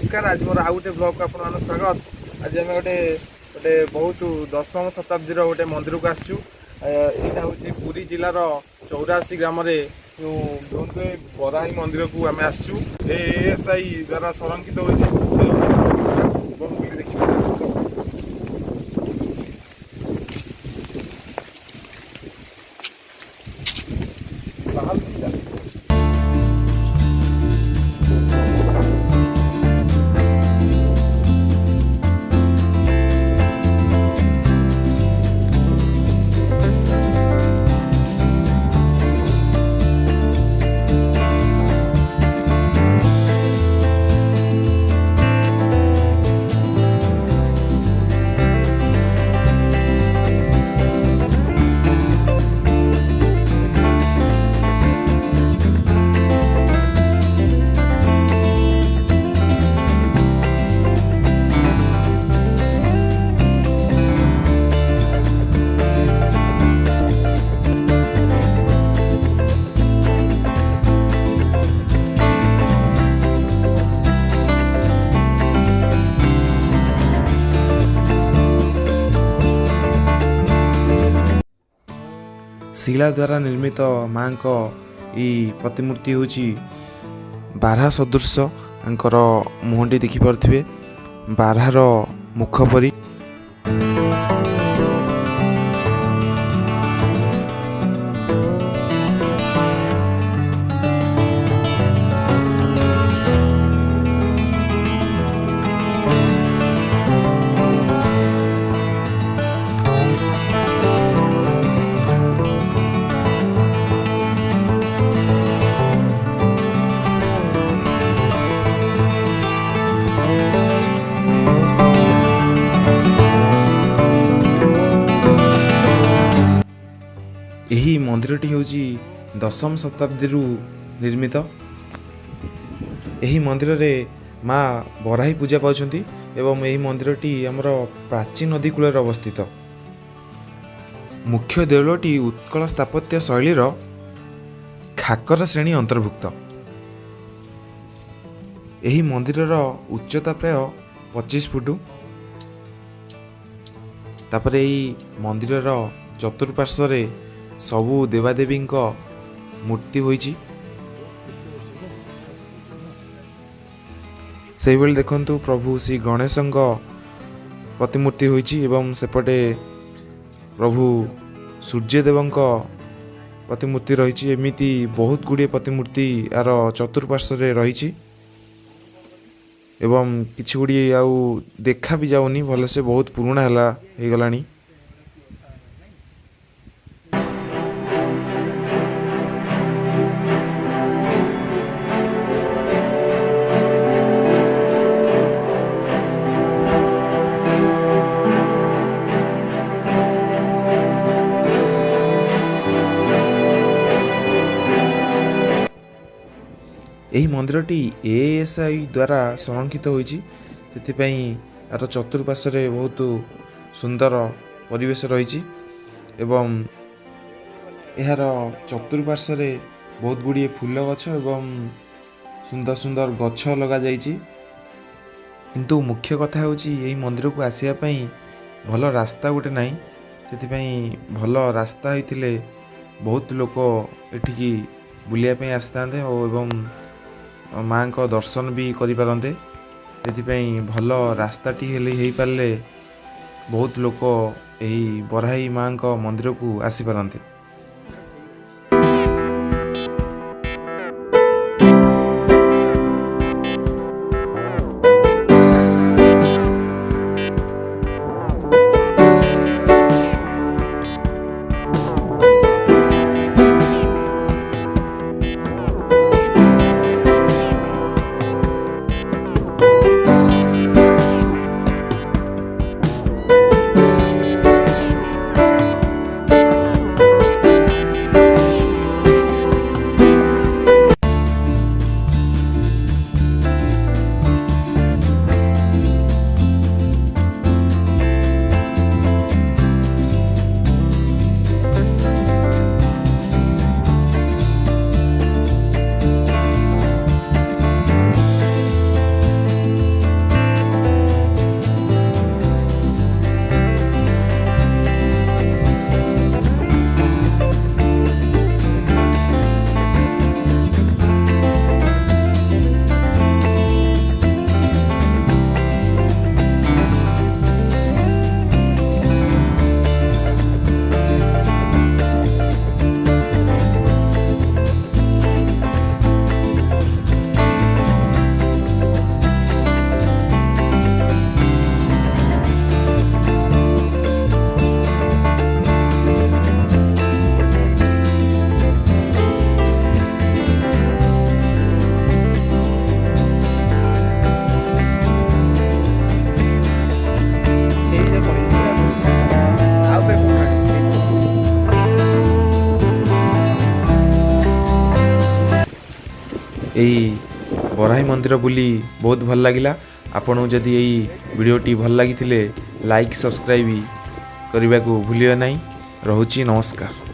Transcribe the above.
नमस्कार। आज मोर आउ गोटे ब्लॉग को आपन स्वागत। आज आम गोटे गोटे बहुत 10वीं शताब्दी गोटे मंदिर को आसचु। यहाँ हूँ पुरी जिलार चौराशी ग्राम बराही मंदिर को आम आसचु। एएसआई द्वारा संरक्षित हो शिला द्वारा निर्मित माँ को प्रतिमूर्ति होची बारहा सदृश। आंकर मुहंटी देखिपे बारहार मुख परी। यही मंदिरटी होची 10वीं शताब्दी निर्मित। यही मंदिर रे माँ बराही पूजा पाउछंती एवं यही मंदिरटी हमर प्राचीन नदी कूल अवस्थित। मुख्य देउलटी उत्कल स्थापत्य शैलीर खाकर श्रेणी अंतर्भुक्त। यही मंदिरर उच्चता प्राय 25 फुट। तापर यही मंदिरर चतुर्पार्श्व सबु देवादेवी मूर्ति होईची। से बेले देखंतु प्रभु श्री गणेश प्रतिमूर्ति होईची एवं सेपटे प्रभु सूर्यदेव प्रतिमूर्ति रही। एमिति बहुत गुड़े प्रतिमूर्ति यार चतुर्पार्श्व रही एवं किछि गुड़ी आउ देखा भी जाउनी भलसे, बहुत पुराना है गलानी। यही मंदिरटी एएसआई द्वारा संरक्षित होईची। सेतिपई यार चतुर्पार्श्व बहुत सुंदर परिवेश रही एवं यार चतुर्पार्श्व बहुत गुड़िए फूल गछ एवं सुंदर सुंदर गछ लगा जाइछि। किंतु मुख्य कथा होची यही मंदिर को आसिया पई भल रास्ता गोटे नाही। सेतिपई भल रास्ता होइथिले बहुत लोक एठिकी बुलिया पई आस्तांते एवं माँ को दर्शन भी करि पारंते। सेतिपई भल रास्ताटी हेले हेई पारले बहुत लोक एही बराही माँ को मंदिर को आसी पारंते। ଏହି ବରାହି ମନ୍ଦିର ବୁଲି ବହୁତ ଭଲ ଲାଗିଲା। ଆପଣଙ୍କୁ ଯଦି ଏହି ଭିଡ଼ିଓଟି ଭଲ ଲାଗିଥିଲେ ଲାଇକ୍ ସବସ୍କ୍ରାଇବ୍ କରିବାକୁ ଭୁଲିବେ ନାହିଁ। ରହୁଛି, ନମସ୍କାର।